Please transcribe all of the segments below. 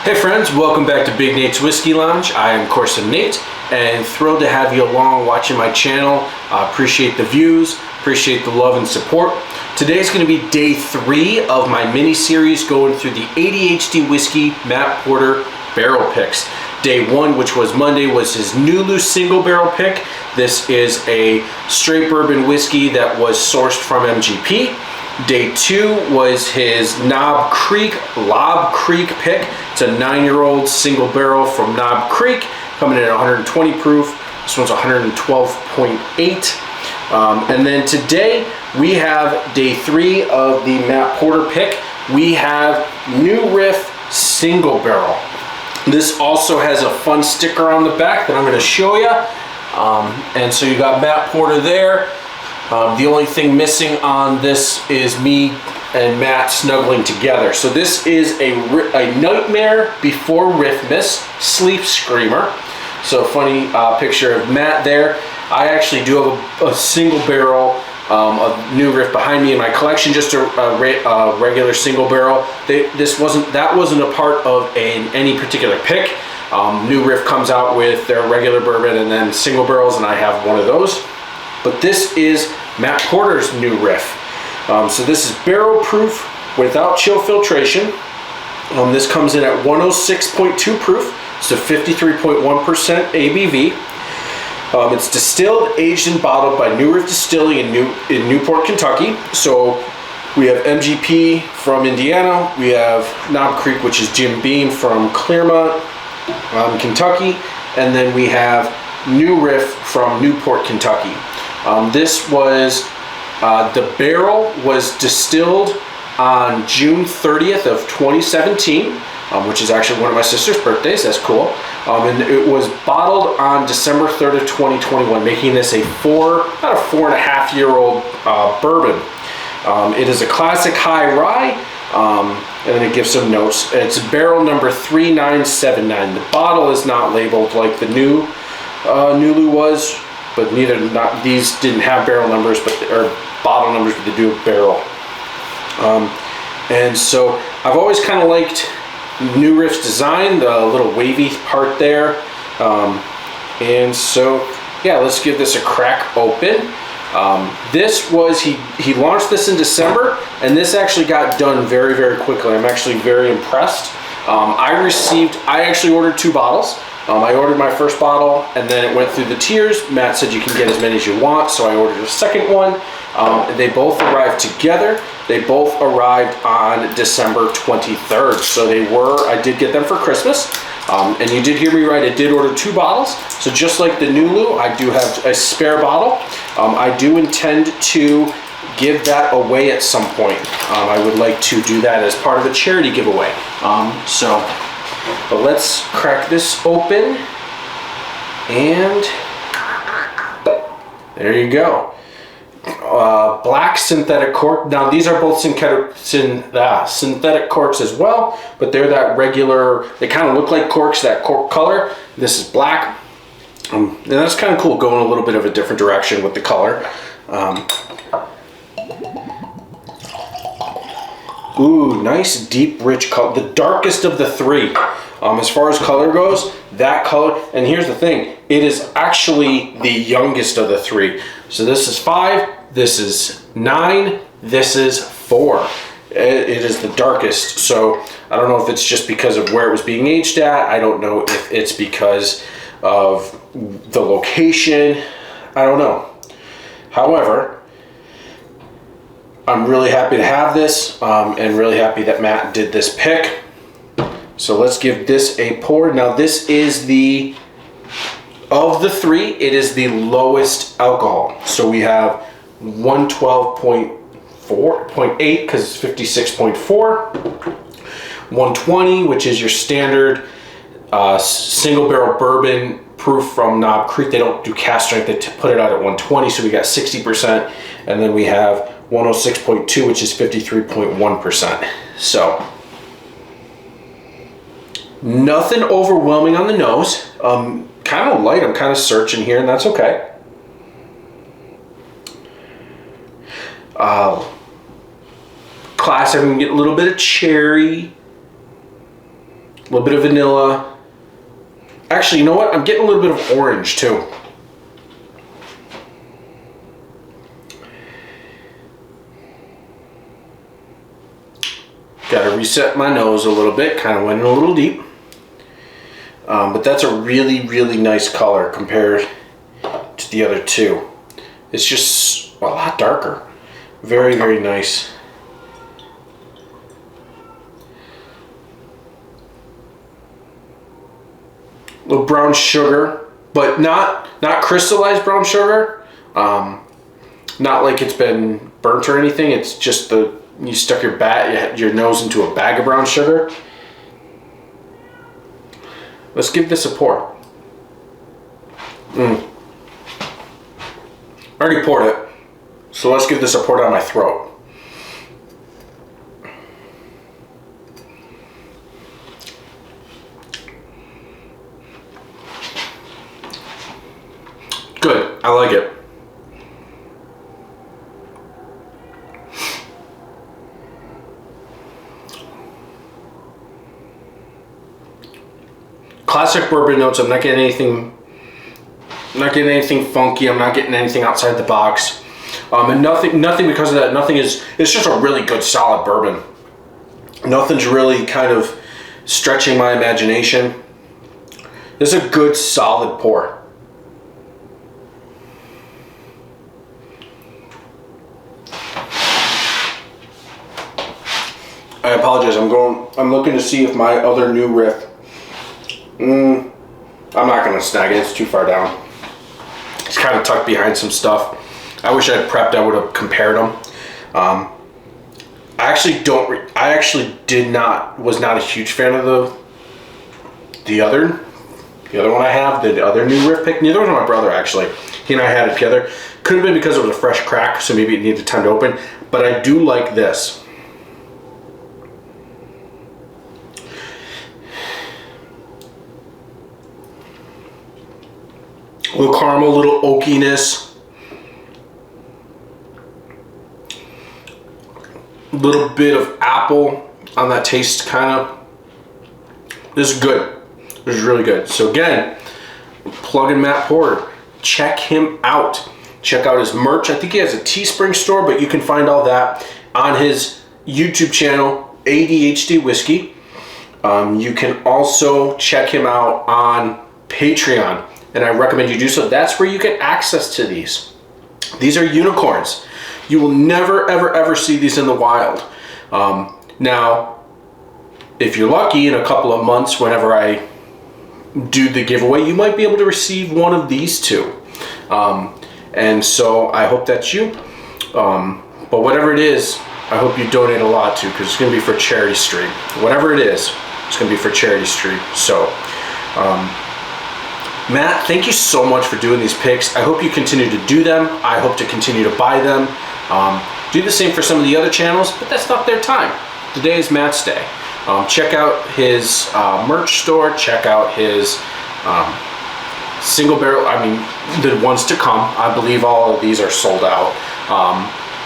Hey friends, welcome back to Big Nate's Whiskey Lounge. I am, of course, Nate, and thrilled to have you along watching my channel. Appreciate the views, appreciate the love and support. Today is going to be day 3 of my mini series going through the ADHD whiskey Matt Porter barrel picks. Day 1, which was Monday, was his Nulu single barrel pick. This is a straight bourbon whiskey that was sourced from MGP. Day 2 was his Knob Creek pick. It's a 9-year-old single barrel from Knob Creek, coming in at 120 proof. This one's 112.8. And then today we have day 3 of the Matt Porter pick. We have new Riff single barrel. This also has a fun sticker on the back that I'm going to show you. And so you got Matt Porter there. The only thing missing on this is me and Matt snuggling together. So this is a Nightmare Before Riffmas Sleep Screamer. So funny picture of Matt there. I actually do have a single barrel of new Riff behind me in my collection, just a regular single barrel. That wasn't a part of any particular pick. New Riff comes out with their regular bourbon and then single barrels, and I have one of those. But this is Matt Porter's new Riff. So this is barrel proof without chill filtration. This comes in at 106.2 proof, so 53.1% ABV. It's distilled, aged, and bottled by New Riff Distilling in Newport, Kentucky. So we have MGP from Indiana. We have Knob Creek, which is Jim Beam from Claremont, Kentucky. And then we have New Riff from Newport, Kentucky. This was, the barrel was distilled on June 30th of 2017, which is actually one of my sister's birthdays. That's cool. And it was bottled on December 3rd of 2021, making this about a 4.5-year-old bourbon. It is a classic high rye, and then it gives some notes. It's barrel number 3979. The bottle is not labeled like the new Nulu was, but these didn't have barrel numbers, or bottle numbers, but they do have barrel. And so I've always kind of liked New Riff's design, the little wavy part there. And so, yeah, let's give this a crack open. This was, he launched this in December, and this actually got done very, very quickly. I'm actually very impressed. I actually ordered 2 bottles. I ordered my first bottle, and then it went through the tiers. Matt said you can get as many as you want, so I ordered a second one. They both arrived together. They both arrived on December 23rd, so I did get them for Christmas. And you did hear me right, I did order 2 bottles. So just like the Nulu, I do have a spare bottle. I do intend to give that away at some point. I would like to do that as part of a charity giveaway. But let's crack this open, and there you go. Black synthetic cork. Now these are both synthetic corks as well, but they're that regular, they kind of look like corks, that cork color. This is black, and that's kind of cool, going a little bit of a different direction with the color. Ooh, nice deep rich color, the darkest of the 3. As far as color goes, that color, and here's the thing, it is actually the youngest of the 3. So this is 5, this is 9, this is 4. It is the darkest. So I don't know if it's just because of where it was being aged at. I don't know if it's because of the location. I don't know. However, I'm really happy to have this, and really happy that Matt did this pick. So let's give this a pour. Now this is of the 3, it is the lowest alcohol. So we have 112.8 because it's 56.4. 120, which is your standard single barrel bourbon proof from Knob Creek. They don't do cast strength, they put it out at 120, so we got 60%. And then we have 106.2, which is 53.1%. So nothing overwhelming on the nose. Kind of light. I'm kind of searching here, and that's okay. Classic. We can get a little bit of cherry, little bit of vanilla. Actually, you know what? I'm getting a little bit of orange too. Got to reset my nose a little bit, kind of went in a little deep. But that's a really, really nice color compared to the other two. It's just a lot darker. Very, very nice. A little brown sugar, but not crystallized brown sugar. Not like it's been burnt or anything. It's just you stuck your nose into a bag of brown sugar. Let's give this a pour. I already poured it, so let's give this a pour down my throat. Good, I like it. Classic bourbon notes. I'm not getting anything funky. I'm not getting anything outside the box. And nothing because of that. It's just a really good solid bourbon. Nothing's really kind of stretching my imagination. This is a good solid pour. I apologize. I'm looking to see if my other new Riff. I'm not gonna snag it. It's too far down. It's kind of tucked behind some stuff. I wish I had prepped. I would have compared them. I actually was not a huge fan of the other one I have, the other new Riff pick. Neither was my brother actually. He and I had it together. Could have been because it was a fresh crack, so maybe it needed time to open. But I do like this. A little caramel, a little oakiness. A little bit of apple on that taste, kind of. This is good. This is really good. So again, plug in Matt Porter. Check him out. Check out his merch. I think he has a Teespring store, but you can find all that on his YouTube channel, ADHD Whiskey. You can also check him out on Patreon, and I recommend you do so. That's where you get access to these. These are unicorns. You will never, ever, ever see these in the wild. Now, if you're lucky, in a couple of months, whenever I do the giveaway, you might be able to receive one of these two. And so I hope that's you. But whatever it is, I hope you donate a lot to, because it's going to be for Charity Street. Whatever it is, it's going to be for Charity Street. So, Matt, thank you so much for doing these picks. I hope you continue to do them. I hope to continue to buy them. Do the same for some of the other channels, but that's not their time. Today is Matt's day. Check out his merch store. Check out his single barrel. I mean, the ones to come. I believe all of these are sold out.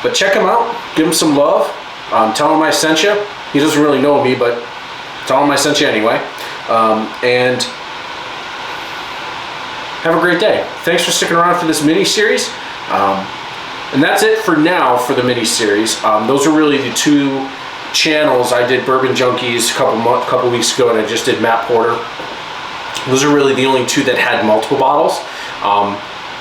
But check him out. Give him some love. Tell him I sent you. He doesn't really know me, but tell him I sent you anyway. And have a great day. Thanks for sticking around for this mini-series. And that's it for now for the mini-series. Those are really the two channels. I did Bourbon Junkies a couple weeks ago, and I just did Matt Porter. Those are really the only two that had multiple bottles.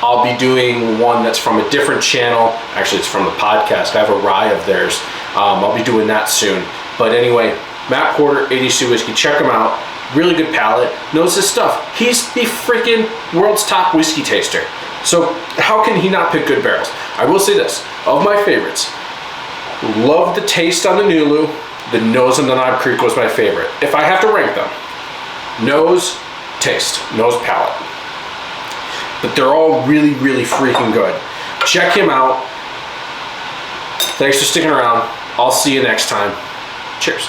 I'll be doing one that's from a different channel. Actually, it's from the podcast. I have a rye of theirs. I'll be doing that soon. But anyway, Matt Porter, ADHD Whiskey. Check him out. Really good palate. Knows his stuff. He's the freaking world's top whiskey taster. So how can he not pick good barrels? I will say this. Of my favorites, love the taste on the Nulu. The nose on the Knob Creek was my favorite. If I have to rank them, nose, taste, nose, palate. But they're all really, really freaking good. Check him out. Thanks for sticking around. I'll see you next time. Cheers.